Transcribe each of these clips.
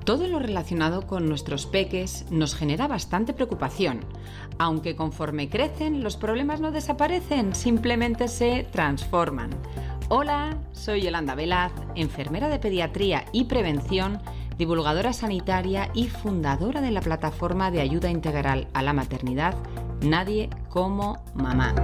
Todo lo relacionado con nuestros peques nos genera bastante preocupación, aunque conforme crecen los problemas no desaparecen, simplemente se transforman. Hola, soy Yolanda Velaz, enfermera de pediatría y prevención, divulgadora sanitaria y fundadora de la plataforma de ayuda integral a la maternidad Nadie como Mamá.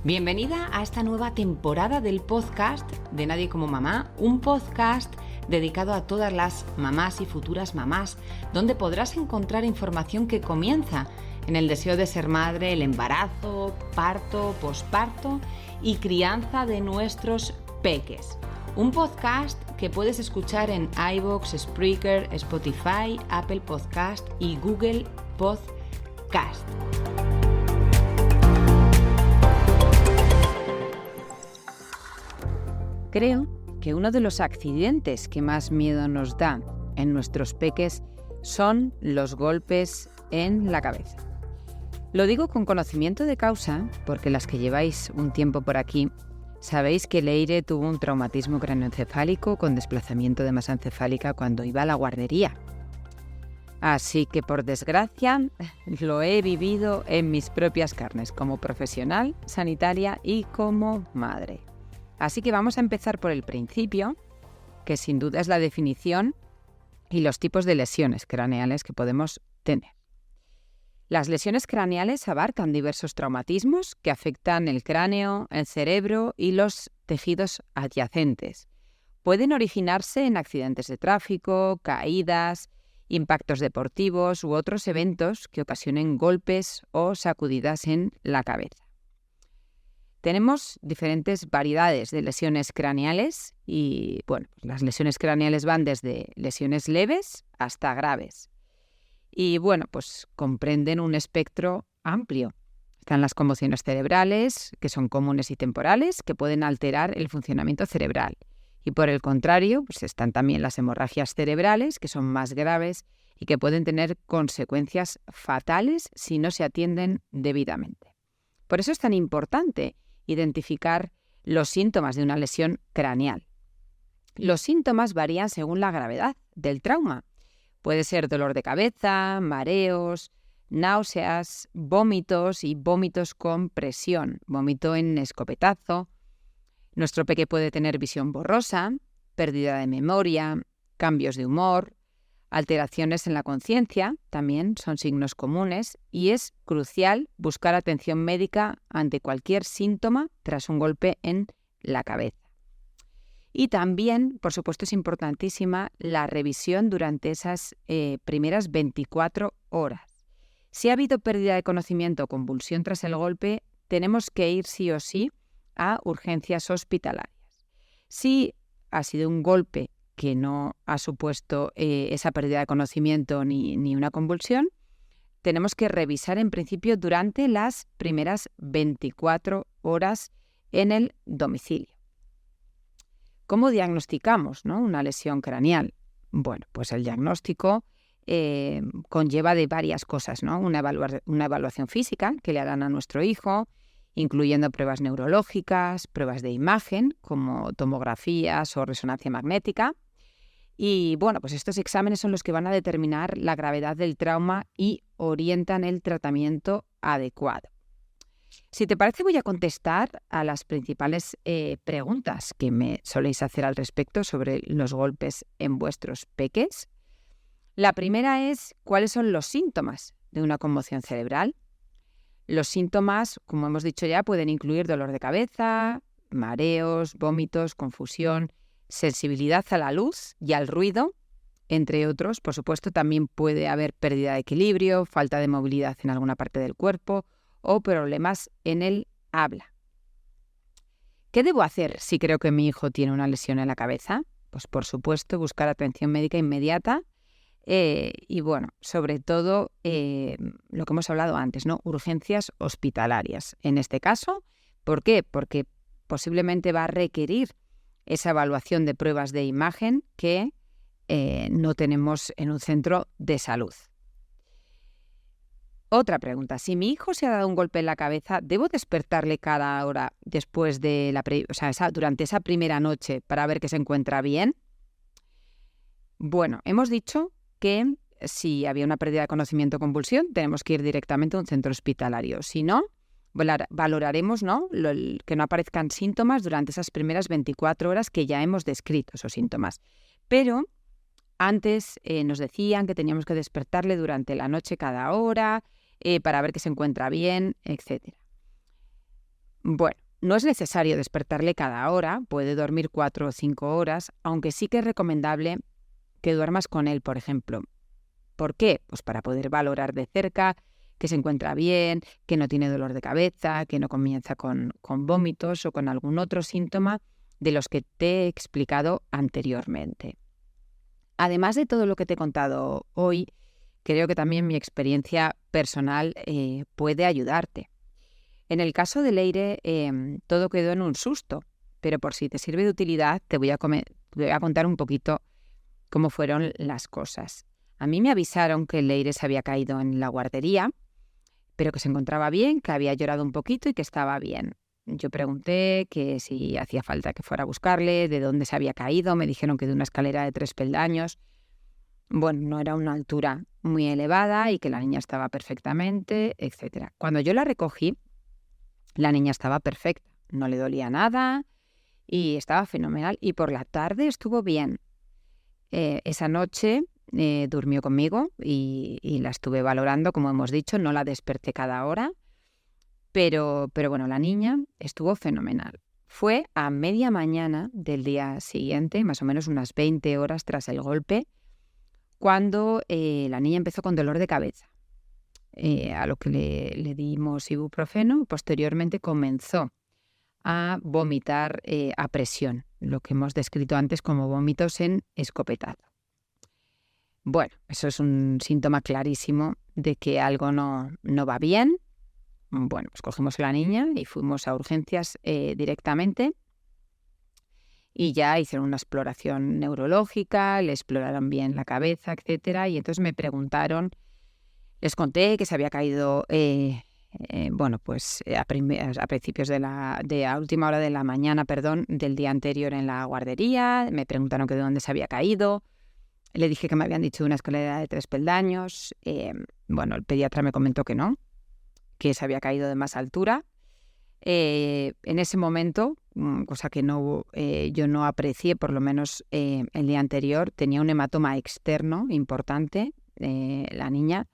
Bienvenida a esta nueva temporada del podcast de Nadie como Mamá, un podcast dedicado a todas las mamás y futuras mamás, donde podrás encontrar información que comienza en el deseo de ser madre, el embarazo, parto, posparto y crianza de nuestros peques. Un podcast que puedes escuchar en iVoox, Spreaker, Spotify, Apple Podcast y Google Podcast. Creo que uno de los accidentes que más miedo nos da en nuestros peques son los golpes en la cabeza. Lo digo con conocimiento de causa porque las que lleváis un tiempo por aquí sabéis que Leire tuvo un traumatismo craneoencefálico con desplazamiento de masa encefálica cuando iba a la guardería. Así que por desgracia lo he vivido en mis propias carnes como profesional, sanitaria y como madre. Así que vamos a empezar por el principio, que sin duda es la definición y los tipos de lesiones craneales que podemos tener. Las lesiones craneales abarcan diversos traumatismos que afectan el cráneo, el cerebro y los tejidos adyacentes. Pueden originarse en accidentes de tráfico, caídas, impactos deportivos u otros eventos que ocasionen golpes o sacudidas en la cabeza. Tenemos diferentes variedades de lesiones craneales y, las lesiones craneales van desde lesiones leves hasta graves. Y, comprenden un espectro amplio. Están las conmociones cerebrales, que son comunes y temporales, que pueden alterar el funcionamiento cerebral. Y, por el contrario, están también las hemorragias cerebrales, que son más graves y que pueden tener consecuencias fatales si no se atienden debidamente. Por eso es tan importante identificar los síntomas de una lesión craneal. Los síntomas varían según la gravedad del trauma. Puede ser dolor de cabeza, mareos, náuseas, vómitos y vómitos con presión, vómito en escopetazo. Nuestro peque puede tener visión borrosa, pérdida de memoria, cambios de humor, alteraciones en la conciencia, también son signos comunes, y es crucial buscar atención médica ante cualquier síntoma tras un golpe en la cabeza. Y también, por supuesto, es importantísima la revisión durante esas primeras 24 horas. Si ha habido pérdida de conocimiento o convulsión tras el golpe, tenemos que ir sí o sí a urgencias hospitalarias. Si ha sido un golpe que no ha supuesto esa pérdida de conocimiento ni una convulsión, tenemos que revisar en principio durante las primeras 24 horas en el domicilio. ¿Cómo diagnosticamos, una lesión craneal? Bueno, pues el diagnóstico conlleva de varias cosas, una evaluación física que le harán a nuestro hijo, incluyendo pruebas neurológicas, pruebas de imagen como tomografías o resonancia magnética. Y estos exámenes son los que van a determinar la gravedad del trauma y orientan el tratamiento adecuado. Si te parece, voy a contestar a las principales preguntas que me soléis hacer al respecto sobre los golpes en vuestros peques. La primera es, ¿cuáles son los síntomas de una conmoción cerebral? Los síntomas, como hemos dicho ya, pueden incluir dolor de cabeza, mareos, vómitos, confusión, sensibilidad a la luz y al ruido, entre otros. Por supuesto, también puede haber pérdida de equilibrio, falta de movilidad en alguna parte del cuerpo o problemas en el habla. ¿Qué debo hacer si creo que mi hijo tiene una lesión en la cabeza? Pues por supuesto, buscar atención médica inmediata sobre todo lo que hemos hablado antes, urgencias hospitalarias. En este caso, ¿por qué? Porque posiblemente va a requerir esa evaluación de pruebas de imagen que no tenemos en un centro de salud. Otra pregunta. Si mi hijo se ha dado un golpe en la cabeza, ¿debo despertarle cada hora después de durante esa primera noche para ver que se encuentra bien? Bueno, hemos dicho que si había una pérdida de conocimiento o convulsión, tenemos que ir directamente a un centro hospitalario. Si no, valoraremos, ¿no?, que no aparezcan síntomas durante esas primeras 24 horas que ya hemos descrito, esos síntomas. Pero antes nos decían que teníamos que despertarle durante la noche cada hora para ver que se encuentra bien, etc. Bueno, no es necesario despertarle cada hora, puede dormir 4 o 5 horas, aunque sí que es recomendable que duermas con él, por ejemplo. ¿Por qué? Pues para poder valorar de cerca que se encuentra bien, que no tiene dolor de cabeza, que no comienza con vómitos o con algún otro síntoma de los que te he explicado anteriormente. Además de todo lo que te he contado hoy, creo que también mi experiencia personal puede ayudarte. En el caso de Leire, todo quedó en un susto, pero por si te sirve de utilidad, te voy a contar un poquito cómo fueron las cosas. A mí me avisaron que Leire se había caído en la guardería, pero que se encontraba bien, que había llorado un poquito y que estaba bien. Yo pregunté que si hacía falta que fuera a buscarle, de dónde se había caído. Me dijeron que de una escalera de 3 peldaños. Bueno, no era una altura muy elevada y que la niña estaba perfectamente, etc. Cuando yo la recogí, la niña estaba perfecta, no le dolía nada y estaba fenomenal. Y por la tarde estuvo bien. Esa noche durmió conmigo y la estuve valorando, como hemos dicho, no la desperté cada hora, pero bueno, la niña estuvo fenomenal. Fue a media mañana del día siguiente, más o menos unas 20 horas tras el golpe, cuando la niña empezó con dolor de cabeza. A lo que le dimos ibuprofeno, posteriormente comenzó a vomitar a presión, lo que hemos descrito antes como vómitos en escopetazo. Bueno, eso es un síntoma clarísimo de que algo no va bien. Bueno, pues cogimos a la niña y fuimos a urgencias directamente y ya hicieron una exploración neurológica, le exploraron bien la cabeza, etcétera, y entonces me preguntaron, les conté que se había caído a principios a última hora de la mañana, del día anterior en la guardería. Me preguntaron que de dónde se había caído. Le dije que me habían dicho de una escalera de 3 peldaños. El pediatra me comentó que no, que se había caído de más altura. En ese momento, cosa que yo no aprecié, por lo menos el día anterior, tenía un hematoma externo importante, la niña,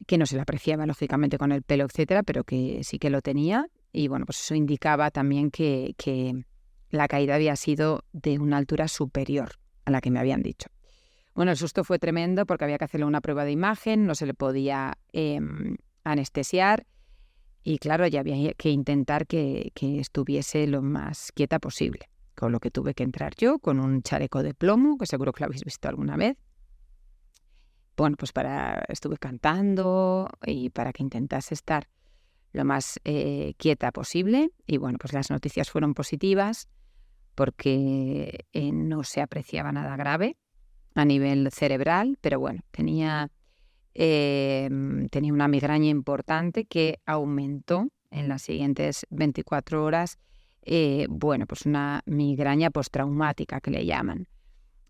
que no se le apreciaba lógicamente con el pelo, etcétera, pero que sí que lo tenía. Y bueno, pues eso indicaba también que la caída había sido de una altura superior a la que me habían dicho. Bueno, el susto fue tremendo porque había que hacerle una prueba de imagen, no se le podía anestesiar y claro, ya había que intentar que estuviese lo más quieta posible, con lo que tuve que entrar yo con un chaleco de plomo, que seguro que lo habéis visto alguna vez. Bueno, pues estuve cantando y para que intentase estar lo más quieta posible y bueno, pues las noticias fueron positivas porque no se apreciaba nada grave a nivel cerebral, pero bueno, tenía una migraña importante que aumentó en las siguientes 24 horas, pues una migraña postraumática que le llaman.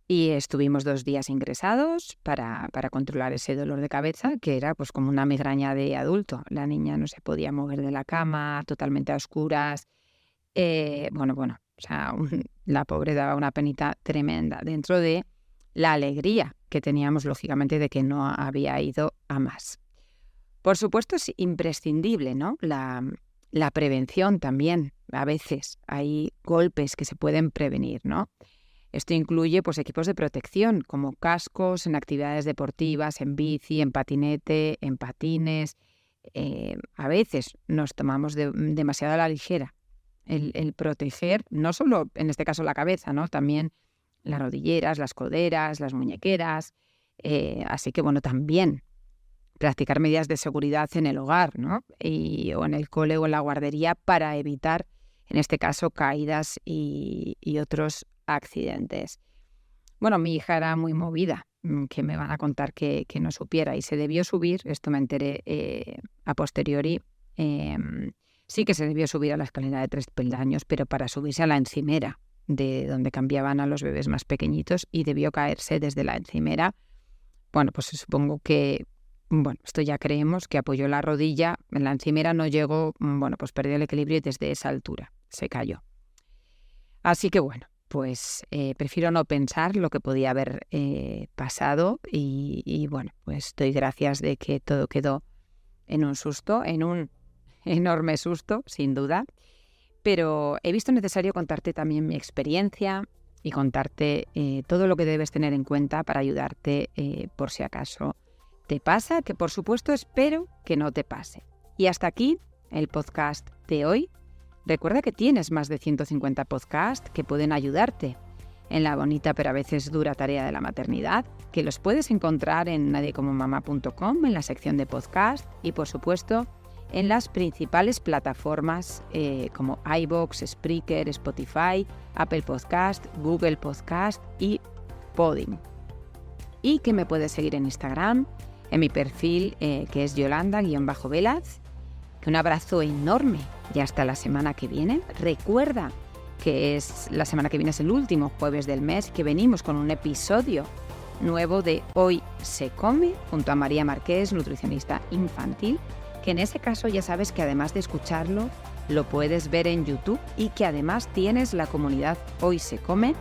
Y estuvimos 2 días ingresados para controlar ese dolor de cabeza, que era pues como una migraña de adulto. La niña no se podía mover de la cama, totalmente a oscuras. La pobre daba una penita tremenda dentro de la alegría que teníamos, lógicamente, de que no había ido a más. Por supuesto, es imprescindible, ¿no?, la prevención también. A veces hay golpes que se pueden prevenir, ¿no? Esto incluye pues equipos de protección como cascos en actividades deportivas, en bici, en patinete, en patines. A veces nos tomamos demasiado a la ligera el proteger, no solo en este caso la cabeza, ¿no?, también las rodilleras, las coderas, las muñequeras. Así que bueno, también practicar medidas de seguridad en el hogar, ¿no?, o en el cole o en la guardería para evitar, en este caso, caídas y otros accidentes. Bueno, mi hija era muy movida, que me van a contar que no supiera, y se debió subir, esto me enteré a posteriori, sí que se debió subir a la escalera de 3 peldaños, pero para subirse a la encimera, de donde cambiaban a los bebés más pequeñitos y debió caerse desde la encimera. Bueno, pues supongo que, esto ya creemos que apoyó la rodilla, en la encimera no llegó, pues perdió el equilibrio y desde esa altura se cayó. Así que pues prefiero no pensar lo que podía haber pasado y pues doy gracias de que todo quedó en un susto, en un enorme susto, sin duda. Pero he visto necesario contarte también mi experiencia y contarte todo lo que debes tener en cuenta para ayudarte por si acaso te pasa, que por supuesto espero que no te pase. Y hasta aquí el podcast de hoy. Recuerda que tienes más de 150 podcasts que pueden ayudarte en la bonita pero a veces dura tarea de la maternidad, que los puedes encontrar en nadiecomomama.com en la sección de podcast y por supuesto en las principales plataformas como iVoox, Spreaker, Spotify, Apple Podcast, Google Podcast y Podimo. Y que me puedes seguir en Instagram, en mi perfil que es Yolanda_Velaz. Un abrazo enorme y hasta la semana que viene. Recuerda que la semana que viene es el último jueves del mes, que venimos con un episodio nuevo de Hoy se come, junto a María Marqués, nutricionista infantil, que en ese caso ya sabes que además de escucharlo, lo puedes ver en YouTube y que además tienes la comunidad Hoy se come,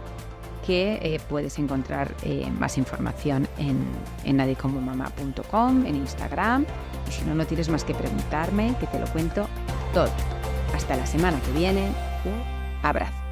que puedes encontrar más información en nadiecomomama.com, en Instagram. Y si no tienes más que preguntarme, que te lo cuento todo. Hasta la semana que viene. Un abrazo.